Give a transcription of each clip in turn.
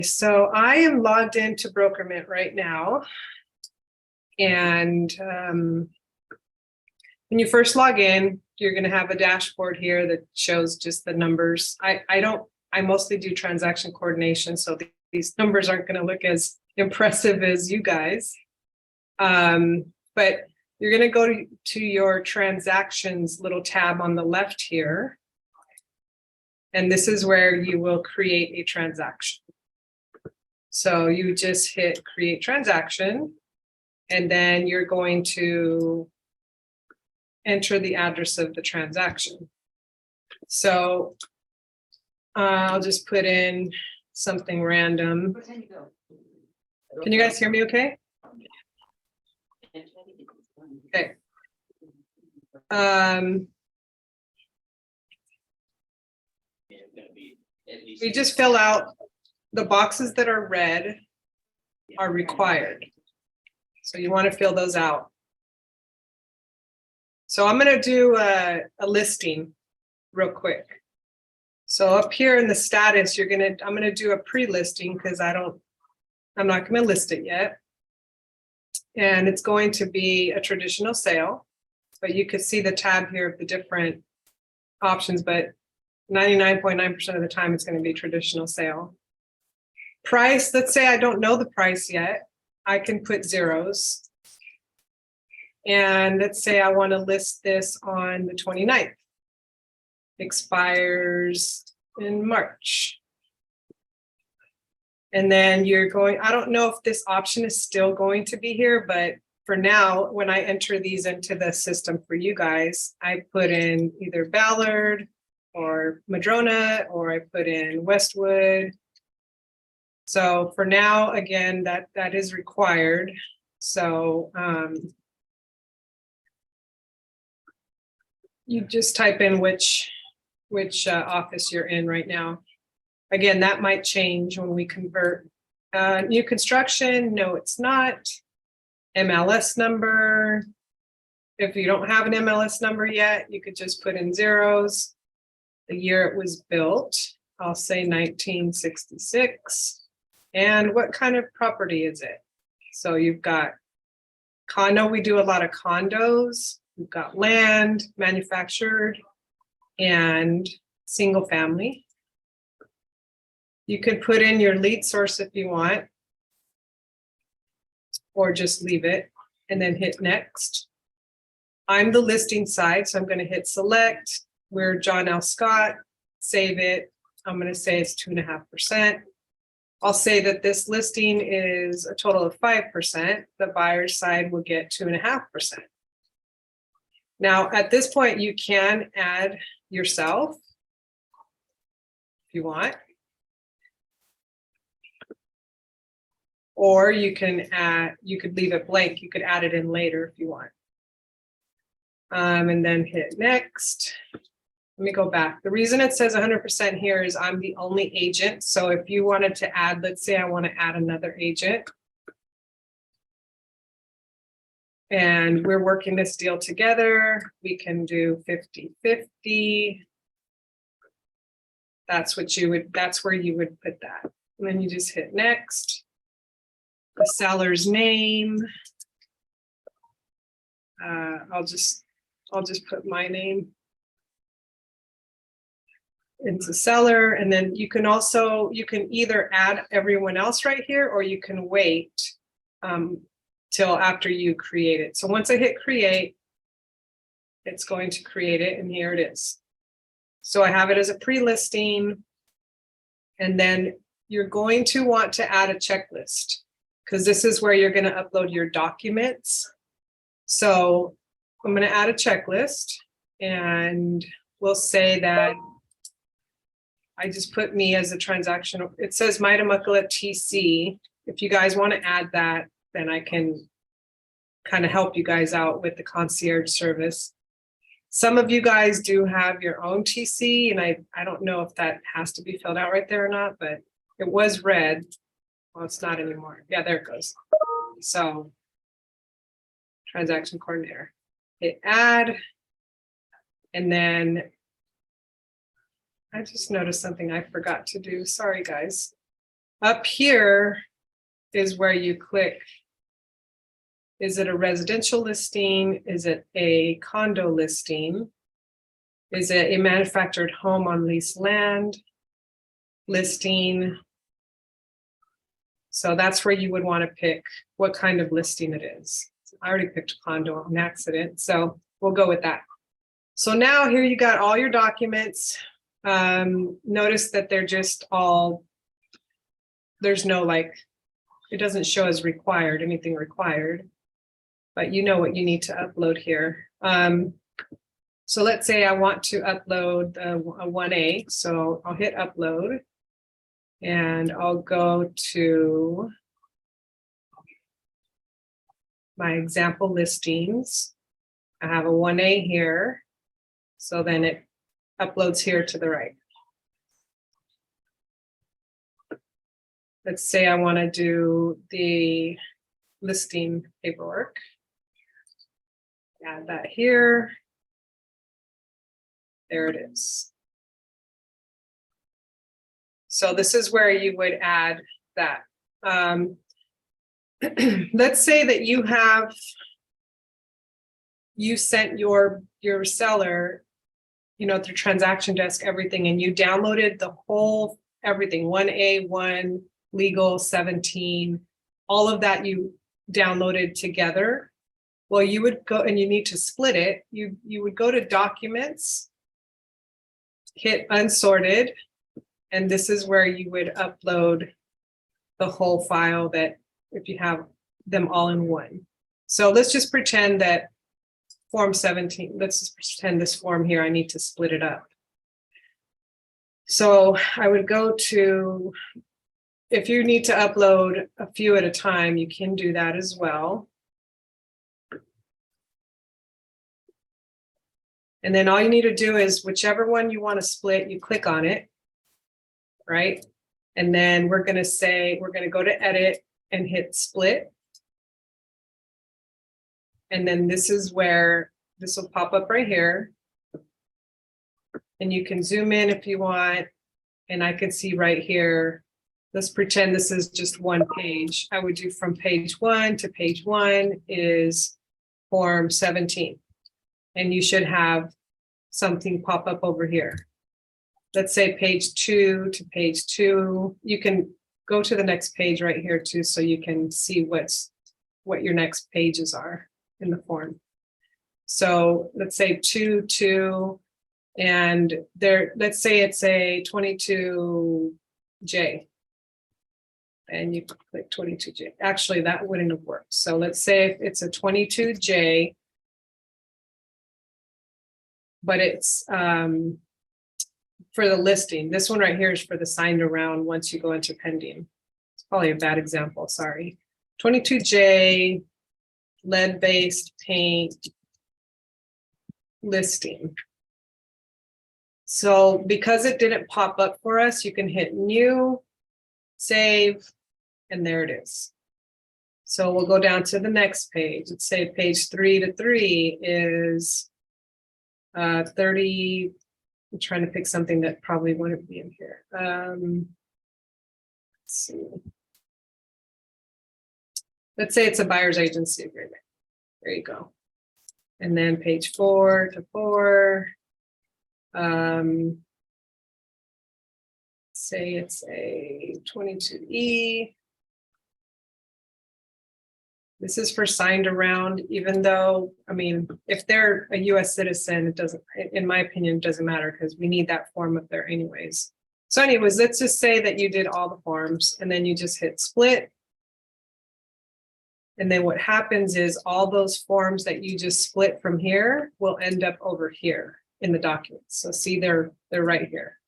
So I am logged into BrokerMint right now. And when you first log in, you're going to have a dashboard here that shows just the numbers. I mostly do transaction coordination, so these numbers aren't going to look as impressive as you guys. But you're going to go to your transactions little tab on the left here. And this is where you will create a transaction. So you just hit create transaction, and then you're going to enter the address of the transaction. So I'll just put in something random. Can you guys hear me okay? Okay. We just fill out the boxes that are red are required. So you want to fill those out. So I'm going to do a listing real quick. So up here in the status, I'm going to do a pre-listing because I'm not going to list it yet. And it's going to be a traditional sale, but you could see the tab here of the different options, but 99.9% of the time it's going to be traditional sale. Price, let's say I don't know the price yet. I can put zeros. And let's say I want to list this on the 29th. Expires in March. And then I don't know if this option is still going to be here, but for now, when I enter these into the system for you guys, I put in either Ballard or Madrona, or I put in Westwood. So for now, again, that is required. So you just type in which office you're in right now. Again, that might change when we convert. New construction, no, it's not. MLS number. If you don't have an MLS number yet, you could just put in zeros. The year it was built, I'll say 1966. And what kind of property is it? So you've got condo, we do a lot of condos. We've got land, manufactured, and single family. You could put in your lead source if you want, or just leave it and then hit next. I'm the listing side, so I'm going to hit select. We're John L. Scott, save it. I'm going to say it's 2.5%. I'll say that this listing is a total of 5%. The buyer's side will get 2.5%. Now, at this point, you can add yourself if you want. Or you could leave it blank. You could add it in later if you want. And then hit next. Let me go back. The reason it says 100% here is I'm the only agent. So if you wanted to add, let's say I want to add another agent. And we're working this deal together. We can do 50-50. That's where you would put that. And then you just hit next. The seller's name. I'll just put my name. Into seller, and then you can either add everyone else right here, or you can wait till after you create it. So once I hit create, it's going to create it, and here it is. So I have it as a pre-listing, and then you're going to want to add a checklist because this is where you're going to upload your documents. So I'm going to add a checklist, and we'll say that I just put me as a transaction. It says Myda Muckala TC. If you guys want to add that, then I can kind of help you guys out with the concierge service. Some of you guys do have your own TC, and I don't know if that has to be filled out right there or not, but it was red. Well, it's not anymore. Yeah, there it goes. So transaction coordinator, hit add, and then I just noticed something I forgot to do. Sorry, guys. Up here is where you click. Is it a residential listing? Is it a condo listing? Is it a manufactured home on leased land listing? So that's where you would want to pick what kind of listing it is. I already picked condo on accident, so we'll go with that. So now here you got all your documents. Notice that they're just all, there's no like, it doesn't show as required, anything required, but you know what you need to upload here. So let's say I want to upload a 1A, so I'll hit upload and I'll go to my example listings. I have a 1A here, so then it uploads here to the right. Let's say I want to do the listing paperwork. Add that here. There it is. So this is where you would add that. Let's say that you sent your seller, through transaction desk, everything, and you downloaded the whole everything, 1A, 1, legal, 17, all of that you downloaded together. Well, you would go and you need to split it. You would go to documents, hit unsorted, and this is where you would upload the whole file that if you have them all in one. So let's just pretend that form 17, let's just pretend this form here, I need to split it up. So I would go to, if you need to upload a few at a time, you can do that as well. And then all you need to do is whichever one you want to split, you click on it, right? And then we're going to go to edit and hit split. And then this is where this will pop up right here. And you can zoom in if you want. And I can see right here, let's pretend this is just one page. I would do from page 1 to page 1 is form 17. And you should have something pop up over here. Let's say page 2 to page 2. You can go to the next page right here too, so you can see what your next pages are in the form. So let's say 2, 2, and there, let's say it's a 22J. And you click 22J. Actually, that wouldn't have worked. So let's say if it's a 22J, but it's for the listing. This one right here is for the signed around once you go into pending. It's probably a bad example, sorry. 22J, lead-based paint listing. So because it didn't pop up for us, you can hit new, save, and there it is. So we'll go down to the next page. Let's say page 3 to 3 is 30. I'm trying to pick something that probably wouldn't be in here. Let's see. Let's say it's a buyer's agency agreement. There you go. And then page 4 to 4. Say it's a 22E. This is for signed around, even though, I mean, if they're a US citizen, it doesn't, in my opinion, it doesn't matter because we need that form up there anyways. So anyways, let's just say that you did all the forms and then you just hit split. And then what happens is all those forms that you just split from here will end up over here in the documents. So see, they're right here.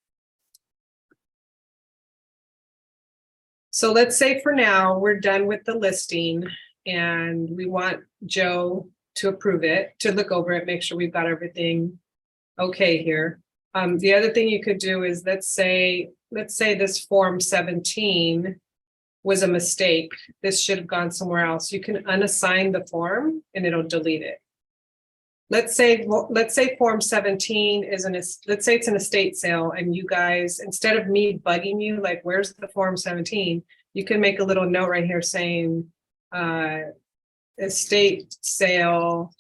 So let's say for now, we're done with the listing and we want Joe to approve it, to look over it, make sure we've got everything okay here. The other thing you could do is let's say this form 17 was a mistake. This should have gone somewhere else. You can unassign the form and it'll delete it. let's say form 17 is let's say it's an estate sale, and you guys, instead of me bugging you, like, where's the form 17? You can make a little note right here saying, estate sale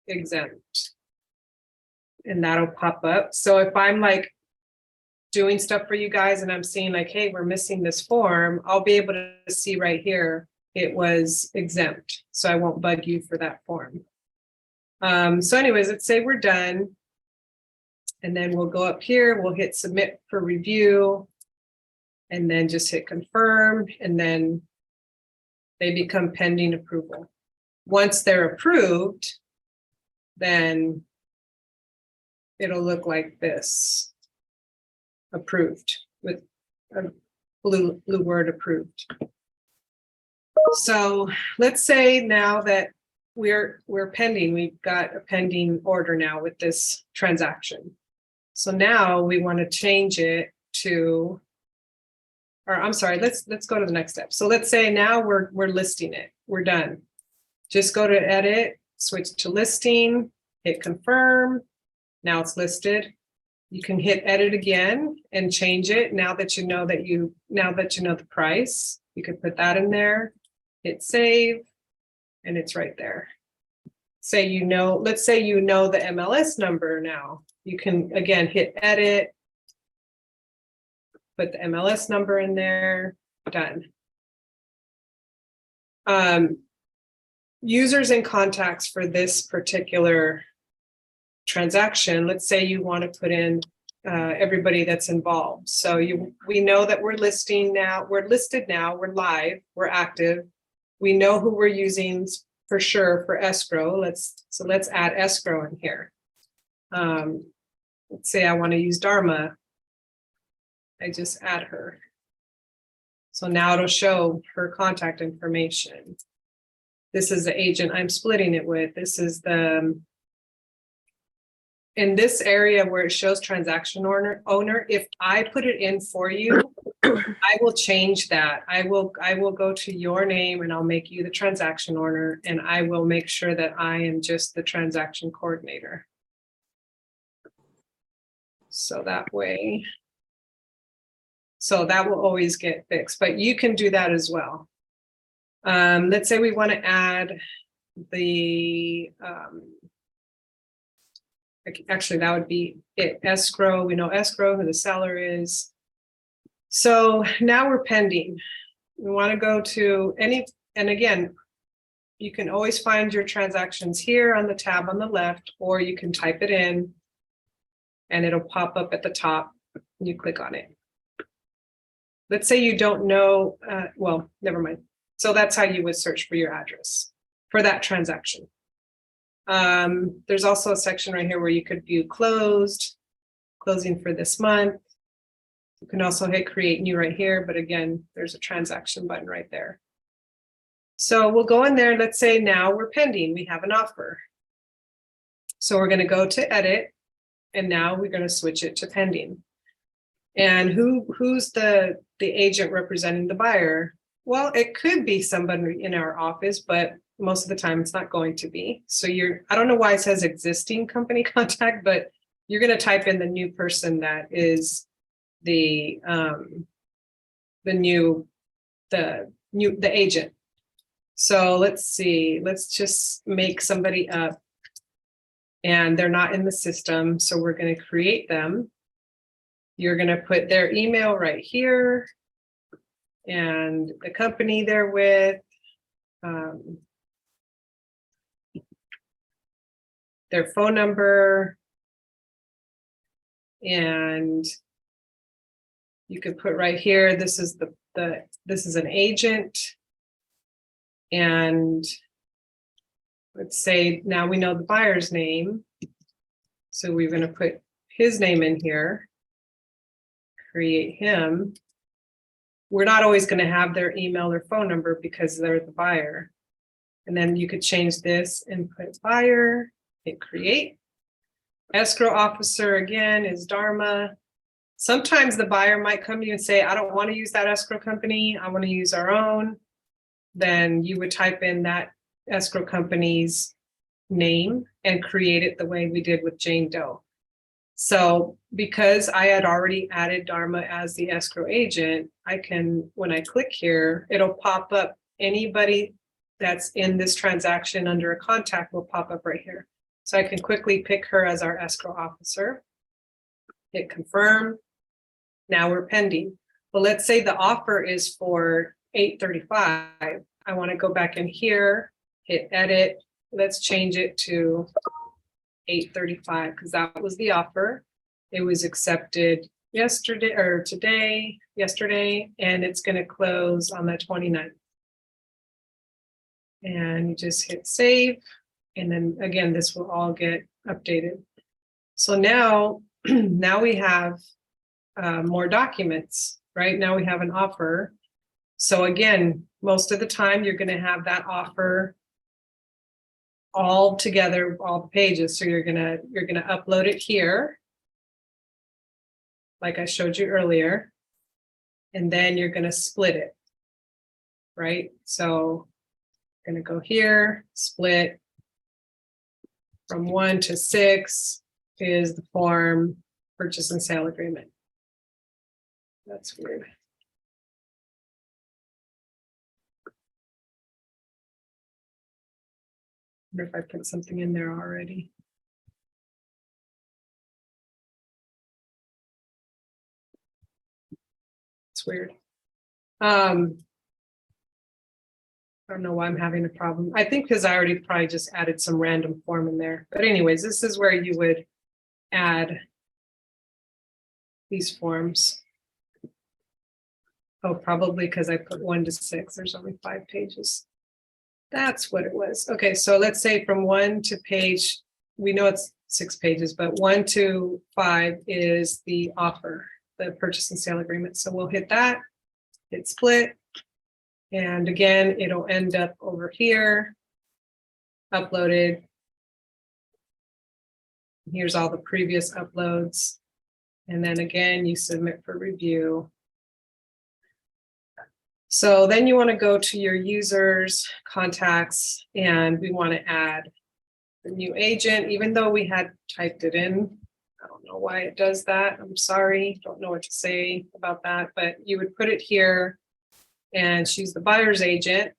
exempt. And that'll pop up. So if I'm like doing stuff for you guys and I'm seeing like, hey, we're missing this form, I'll be able to see right here, it was exempt. So I won't bug you for that form. So anyways, let's say we're done. And then we'll go up here, we'll hit submit for review, and then just hit confirm, and then they become pending approval. Once they're approved, then it'll look like this. Approved with a blue word, approved. So let's say now that we're pending, we've got a pending order now with this transaction. So now we want to change it to, or I'm sorry, let's go to the next step. So let's say now we're listing it. We're done. Just go to edit, switch to listing, hit confirm. Now it's listed. You can hit edit again and change it. Now that you know the price, you can put that in there, hit save, and it's right there. Let's say you know the MLS number now. You can again hit edit, put the MLS number in there, done. Users and contacts for this particular transaction, let's say you want to put in everybody that's involved. So we know that we're listed now, we're live, we're active. We know who we're using for sure for escrow. Let's add escrow in here. Let's say I want to use Dharma. I just add her. So now it'll show her contact information. This is the agent I'm splitting it with. This is in this area where it shows transaction owner, if I put it in for you, I will change that. I will go to your name and I'll make you the transaction owner, and I will make sure that I am just the transaction coordinator. So that way, so that will always get fixed, but you can do that as well. Let's say we want to add the, actually that would be it, escrow. We know escrow, who the seller is. So now we're pending. We want to go to any, and again, you can always find your transactions here on the tab on the left, or you can type it in and it'll pop up at the top and you click on it. Let's say you don't know, well, never mind. So that's how you would search for your address for that transaction. There's also a section right here where you could view closing for this month. You can also hit create new right here, but again, there's a transaction button right there. So we'll go in there. Let's say now we're pending, we have an offer. So we're going to go to edit, and now we're going to switch it to pending. And who's the agent representing the buyer? Well, it could be somebody in our office, but most of the time it's not going to be. So I don't know why it says existing company contact, but you're going to type in the new person that is the agent. So let's see, let's just make somebody up, and they're not in the system. So we're going to create them. You're going to put their email right here and the company they're with, their phone number, and you could put right here, this is this is an agent, and let's say now we know the buyer's name, so we're going to put his name in here, create him. We're not always going to have their email or phone number because they're the buyer. And then you could change this and put buyer, hit create. Escrow officer again is Dharma. Sometimes the buyer might come to you and say, I don't want to use that escrow company, I want to use our own. Then you would type in that escrow company's name and create it the way we did with Jane Doe. So because I had already added Dharma as the escrow agent, I can, when I click here, it'll pop up anybody that's in this transaction under a contact will pop up right here. So I can quickly pick her as our escrow officer, hit confirm. Now we're pending. Well, let's say the offer is for $835. I want to go back in here, hit edit. Let's change it to $835 because that was the offer. It was accepted yesterday or yesterday, and it's going to close on the 29th. And you just hit save. And then again, this will all get updated. So now, now we have more documents, right? Now we have an offer. So again, most of the time you're going to have that offer all together, all the pages. So you're gonna upload it here, like I showed you earlier, and then you're gonna split it, right? So you're gonna go here, split from 1 to 6 is the form purchase and sale agreement. That's weird. I wonder if I put something in there already. It's weird. I don't know why I'm having a problem. I think because I already probably just added some random form in there. But anyways, this is where you would add these forms. Oh, probably because I put 1 to 6. There's only 5 pages. That's what it was. Okay, so let's say from 1 to page, we know it's 6 pages, but 1 to 5 is the offer, the purchase and sale agreement. So we'll hit that, hit split. And again, it'll end up over here, uploaded. Here's all the previous uploads. And then again, you submit for review. So then you want to go to your users, contacts, and we want to add the new agent, even though we had typed it in. I don't know why it does that. I'm sorry. Don't know what to say about that, but you would put it here and she's the buyer's agent.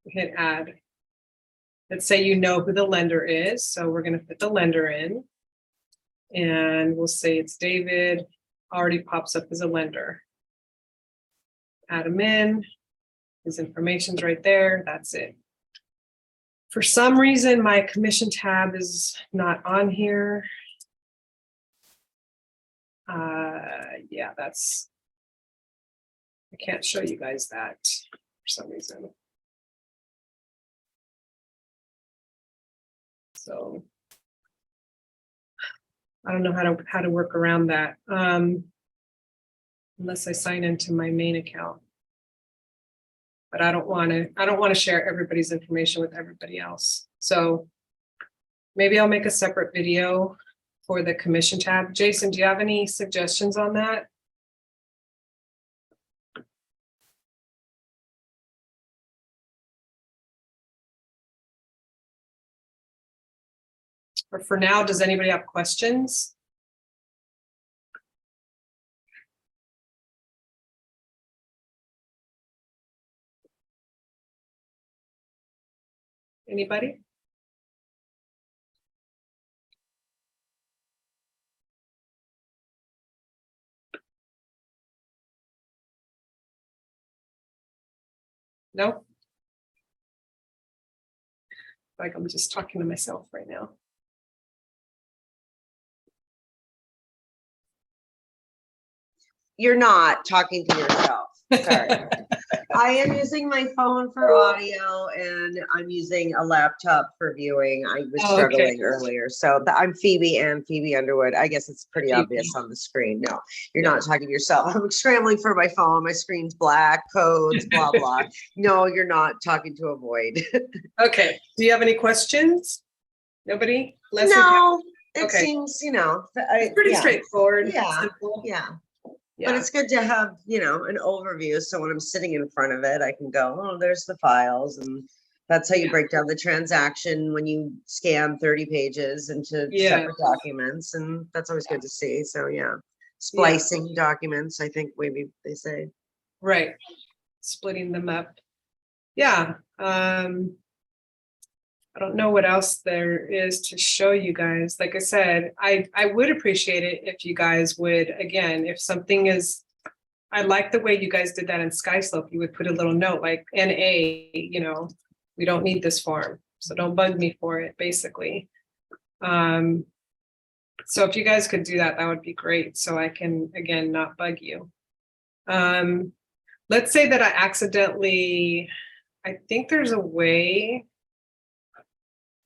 Hit add. Let's say you know who the lender is. So we're going to put the lender in and we'll say it's David. Already pops up as a lender. Add him in. His information's right there. That's it. For some reason, my commission tab is not on here. Yeah, that's, I can't show you guys that for some reason. So I don't know how to work around that. Unless I sign into my main account. But I don't want to share everybody's information with everybody else. So maybe I'll make a separate video for the commission tab. Jason, do you have any suggestions on that? Or for now, does anybody have questions? Anybody? No? Like I'm just talking to myself right now. You're not talking to yourself. Sorry. I am using my phone for audio and I'm using a laptop for viewing. I was struggling earlier. So I'm Phoebe and Phoebe Underwood. I guess it's pretty obvious on the screen. No, you're not talking to yourself. I'm scrambling for my phone. My screen's black, codes, blah, blah. No, you're not talking to a void. Okay. Do you have any questions? Nobody? Leslie, no, it seems, you know. It's pretty straightforward. Yeah. Simple. Yeah. Yeah. But it's good to have, you know, an overview. So when I'm sitting in front of it, I can go, oh, there's the files and That's how you Yeah. break down the transaction when you scan 30 pages into Yeah. separate documents, and that's always good to see. So yeah, Yeah. splicing documents, I think maybe they say. Right. Splitting them up. Yeah. I don't know what else there is to show you guys. Like I said, I would appreciate it if you guys would, again, if something is, I like the way you guys did that in Skyslope. You would put a little note like NA, you know, we don't need this form, so don't bug me for it, basically. So if you guys could do that, that would be great. So I can, again, not bug you. Let's say that I accidentally, I think there's a way.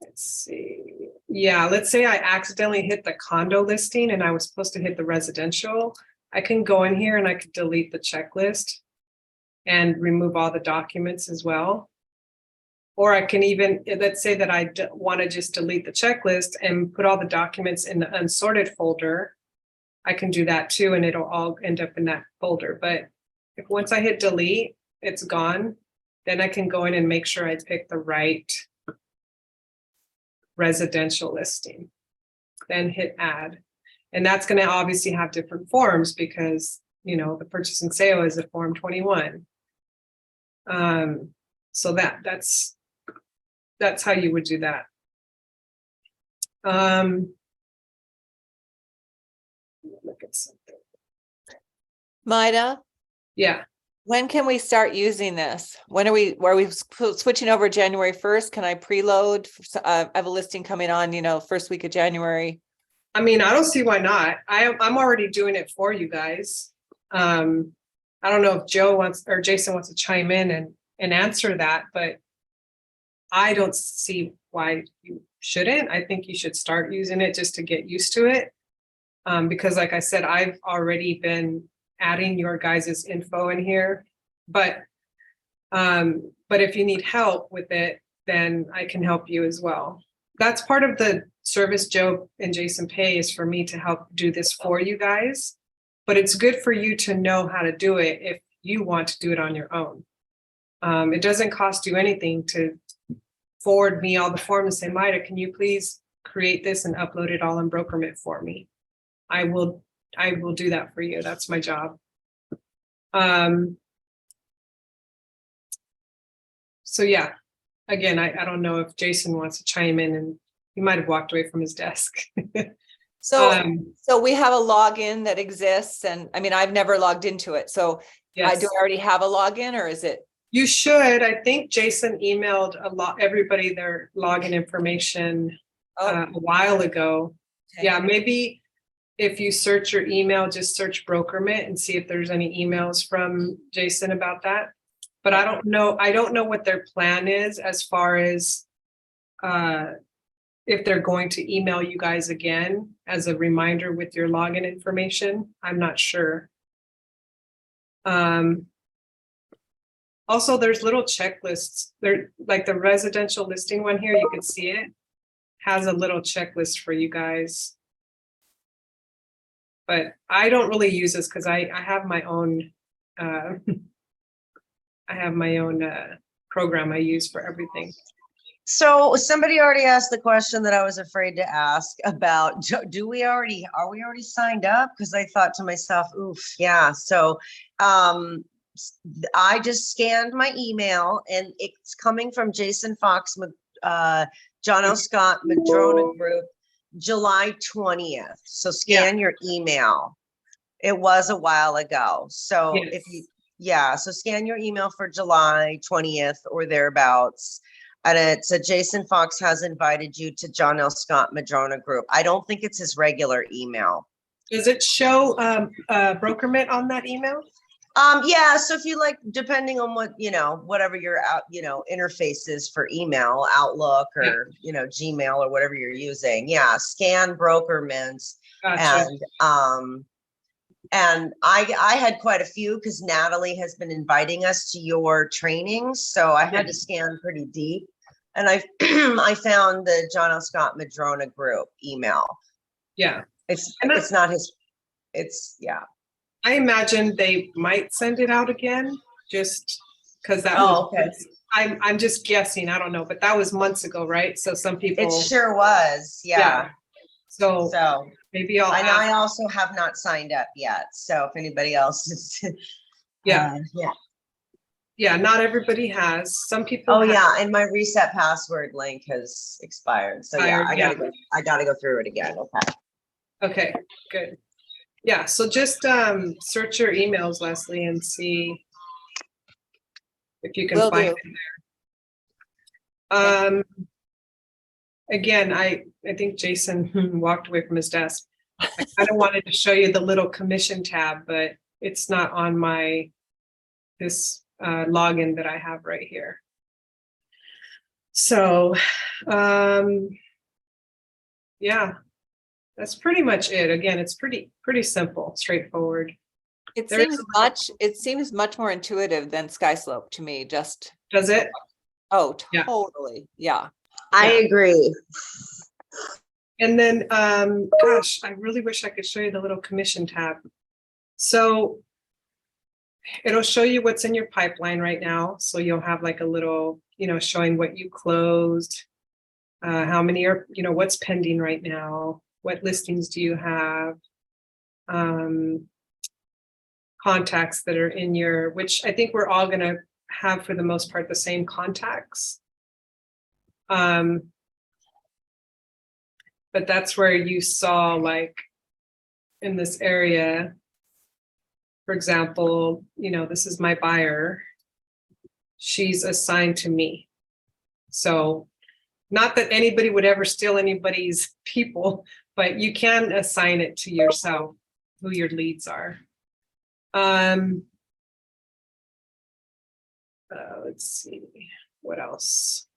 Let's see. Yeah, let's say I accidentally hit the condo listing and I was supposed to hit the residential. I can go in here and I could delete the checklist and remove all the documents as well. Or I can even, let's say that I want to just delete the checklist and put all the documents in the unsorted folder. I can do that too, and it'll all end up in that folder. But if once I hit delete, it's gone, then I can go in and make sure I pick the right residential listing, then hit add. And that's going to obviously have different forms because, you know, the purchase and sale is a form 21. So that's how you would do that. Look at something. Myda, Yeah. when can we start using this? When are we switching over January 1st? Can I preload? I have a listing coming on, you know, first week of January. I mean, I don't see why not. I'm already doing it for you guys. I don't know if Joe wants or Jason wants to chime in and answer that, but I don't see why you shouldn't. I think you should start using it just to get used to it. Because like I said, I've already been adding your guys' info in here, but if you need help with it, then I can help you as well. That's part of the service Joe and Jason pay, is for me to help do this for you guys. But it's good for you to know how to do it if you want to do it on your own. It doesn't cost you anything to forward me all the forms and say, Myda, can you please create this and upload it all in Brokerment for me? I will do that for you. That's my job. So yeah, again, I don't know if Jason wants to chime in, and he might have walked away from his desk. So we have a login that exists, and I mean, I've never logged into it. So Yes. do I already have a login, or is it? You should. I think Jason emailed everybody their login information a while ago. Okay. Yeah, maybe if you search your email, just search Brokerment and see if there's any emails from Jason about that. But I don't know. I don't know what their plan is as far as if they're going to email you guys again as a reminder with your login information. I'm not sure. Also, there's little checklists. There, like the residential listing one here, you can see it has a little checklist for you guys. But I don't really use this because I have my own program I use for everything. So somebody already asked the question that I was afraid to ask about, are we already signed up? Because I thought to myself, oof, yeah. So I just scanned my email and it's coming from Jason Fox with John L. Scott, Madrona Group, July 20th. So scan your email. It was a while ago. So Yes. so scan your email for July 20th or thereabouts. And it said Jason Fox has invited you to John L. Scott Madrona Group. I don't think it's his regular email. Does it show Brokerment on that email? Yeah, so if you like, depending on what, whatever your interface is for email, Outlook or, Gmail or whatever you're using. Yeah, scan Brokerment. Gotcha. And I had quite a few because Natalie has been inviting us to your trainings. So I had to scan pretty deep. And I found the John L. Scott Madrona Group email. Yeah. It's not his, I imagine they might send it out again, just Because that Oh, was, okay. I'm just guessing, I don't know, but that was months ago, right? So some It people, sure was, yeah. so So, maybe I'll and I ask, also have not signed up yet, so if anybody else is. yeah, Yeah. yeah, not everybody has, some people Oh, have. yeah, and my reset password link has expired, so yeah, Expired, I gotta go through it again, okay. Okay, good. Yeah, so just search your emails, Leslie, and see if you can Will find do. it there. Again, I think Jason walked away from his desk. I kind of wanted to show you the little commission tab, but it's not on this login that I have right here. So, yeah, that's pretty much it. Again, it's pretty simple, straightforward. It There is seems much more intuitive than Skyslope to me, just, Does it? oh, Yeah. totally, yeah. I Yeah. agree. And then, gosh, I really wish I could show you the little commission tab. So it'll show you what's in your pipeline right now. So you'll have like a little, showing what you closed, how many are, what's pending right now, what listings do you have, contacts that are in which I think we're all going to have for the most part the same contacts. But that's where you saw, like, in this area, for example, this is my buyer. She's assigned to me. So not that anybody would ever steal anybody's people, but you can assign it to yourself, who your leads are. Let's see, what else?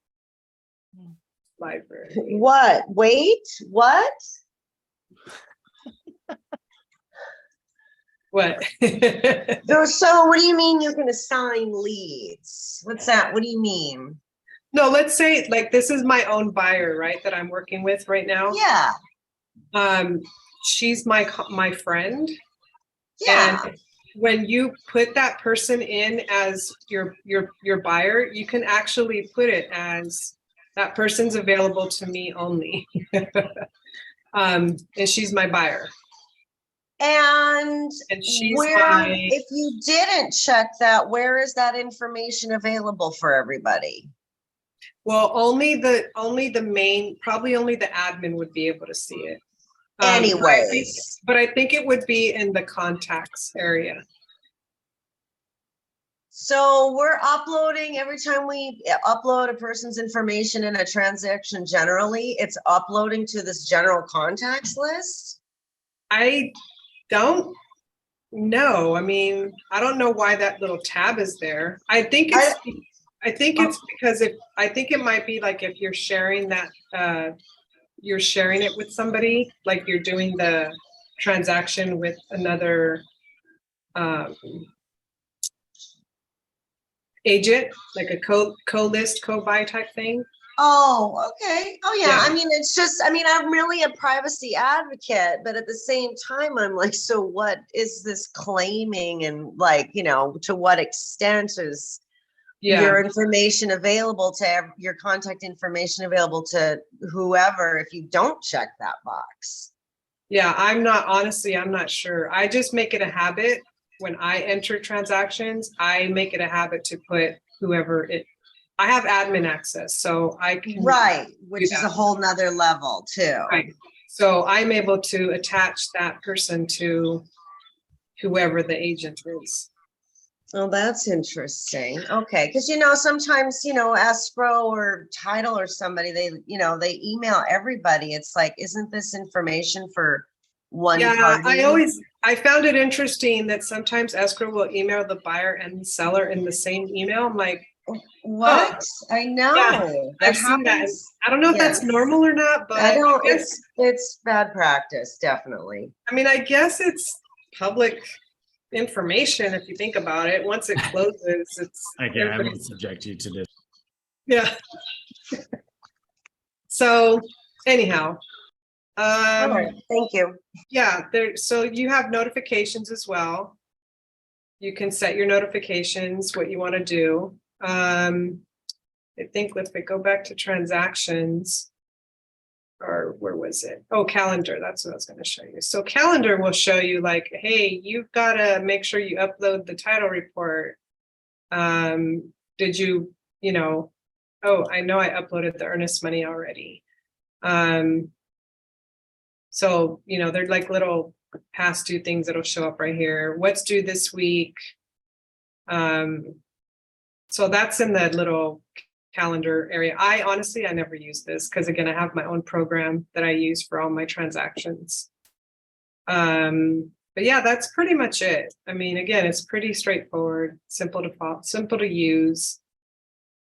Library. What? Wait, what? What? So what do you mean you can assign leads? What's that? What do you mean? No, let's say, like, this is my own buyer, right, that I'm working with right now. Yeah, She's my friend. yeah. And when you put that person in as your buyer, you can actually put it as that person's available to me only. And she's my buyer. And she's where, if you didn't check that, where is that information available for everybody? Well, only the main, probably only the admin would be able to see it. Anyways. But I think it would be in the contacts area. So we're uploading, every time we upload a person's information in a transaction, generally, it's uploading to this general contacts list? I don't know. I mean, I don't know why that little tab is there. I think it's because I think it might be like if you're sharing that, you're sharing it with somebody, like you're doing the transaction with another agent, like a co-list, co-buy type thing. Oh, okay. Oh, yeah. Yeah. I mean, it's just, I mean, I'm really a privacy advocate, but at the same time, I'm like, so what is this claiming? And like, to what extent is your information available to your contact information available to whoever if you don't check that box? Yeah, I'm not sure. I just make it a habit when I enter transactions. I make it a habit to put whoever I have admin access, so I can. Right, which is a whole nother level too. Right. So I'm able to attach that person to whoever the agent is. Oh, that's interesting. Okay, because sometimes escrow or title or somebody, they email everybody. It's like, isn't this information for one party? I found it interesting that sometimes escrow will email the buyer and the seller in the same email. I'm like, what? I know. Yeah, I've seen that. I don't know if that's normal or not, but I don't. It's bad practice, definitely. I mean, I guess it's public information if you think about it. Once it closes, it's. Again, I won't subject you to this. Yeah. So anyhow. All right, thank you. Yeah, so you have notifications as well. you can set your notifications, what you want to do. I think if we go back to transactions, or where was it? Oh, calendar, that's what I was going to show you. So calendar will show you like, hey, you've got to make sure you upload the title report. Did you, oh, I know I uploaded the earnest money already. So, they're like little past due things that'll show up right here. What's due this week? So that's in the little calendar area. I honestly never use this because again, I have my own program that I use for all my transactions. But yeah, that's pretty much it. I mean, again, it's pretty straightforward, simple to follow, simple to use.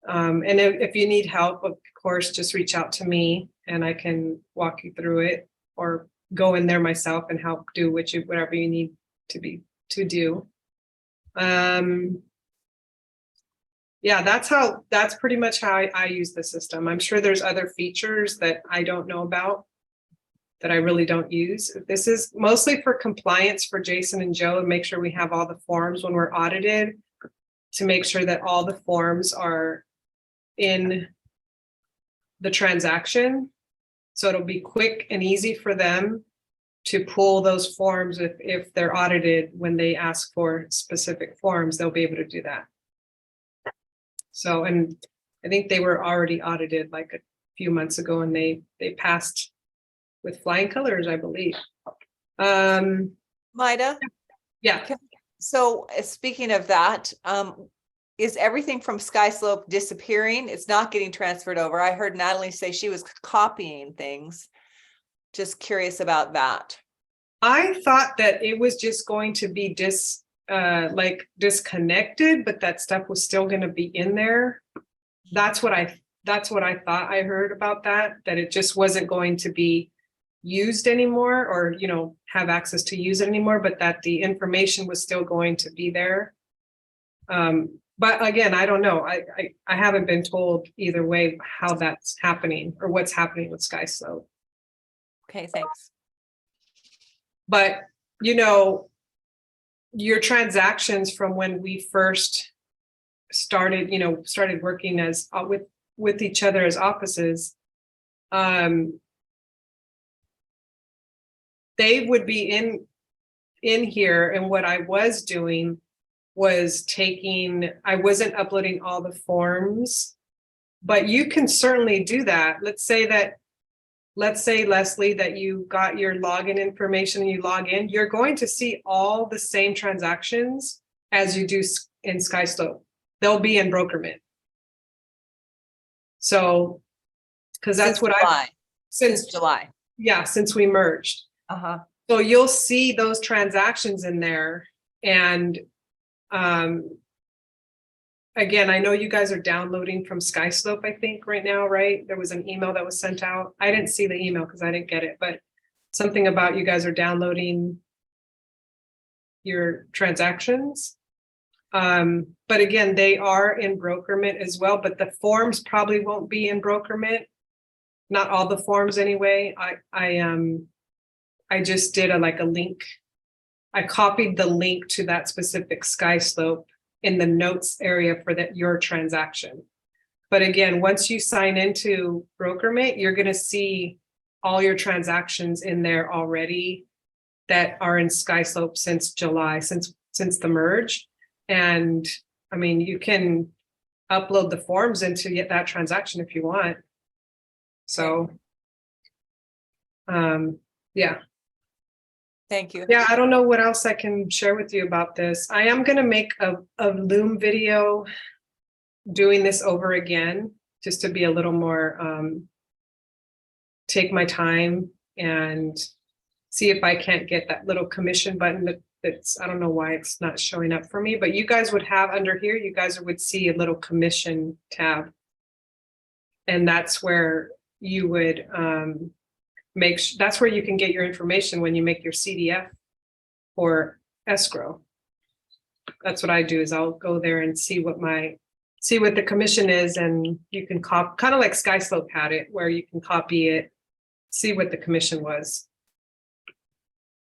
And if you need help, of course, just reach out to me and I can walk you through it or go in there myself and help do whatever you need to do. Yeah, that's pretty much how I use the system. I'm sure there's other features that I don't know about that I really don't use. This is mostly for compliance for Jason and Joe and make sure we have all the forms when we're audited to make sure that all the forms are in the transaction. So it'll be quick and easy for them to pull those forms if they're audited when they ask for specific forms, they'll be able to do that. So, and I think they were already audited like a few months ago and they passed with flying colors, I believe. Myda? Yeah. So speaking of that, is everything from SkySlope disappearing? It's not getting transferred over. I heard Natalie say she was copying things. Just curious about that. I thought that it was just going to be disconnected, but that stuff was still going to be in there. That's what I thought I heard about that it just wasn't going to be used anymore or, have access to use it anymore, but that the information was still going to be there. But again, I don't know. I haven't been told either way how that's happening or what's happening with SkySlope. Okay, thanks. But, your transactions from when we first started working as with each other as offices, they would be in here. And what I was doing was I wasn't uploading all the forms, but you can certainly do that. Let's say, Leslie, that you got your login information and you log in, you're going to see all the same transactions as you do in SkySlope. They'll be in Brokerment. So, because that's what since July. Yeah, since we merged. So you'll see those transactions in there. And again, I know you guys are downloading from SkySlope, I think right now, right? There was an email that was sent out. I didn't see the email because I didn't get it, but something about you guys are downloading your transactions. But again, they are in Brokerment as well, but the forms probably won't be in Brokerment. Not all the forms anyway. I just did a link. I copied the link to that specific SkySlope in the notes area for your transaction. But again, once you sign into Brokerment, you're going to see all your transactions in there already that are in SkySlope since July, since the merge. And I mean, you can upload the forms into that transaction if you want. So, yeah. Thank you. Yeah, I don't know what else I can share with you about this. I am going to make a Loom video doing this over again, just to be a little more, take my time and see if I can't get that little commission button that's, I don't know why it's not showing up for me, but you guys would have under here, you guys would see a little commission tab. And that's where you would, that's where you can get your information when you make your CDF or escrow. That's what I do is I'll go there and see what the commission is, and you can copy, kind of like SkySlope had it, where you can copy it, see what the commission was.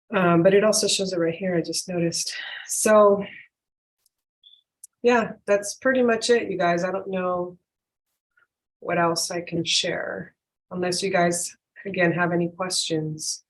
But it also shows it right here, I just noticed. So yeah, that's pretty much it, you guys. I don't know what else I can share, unless you guys, again, have any questions.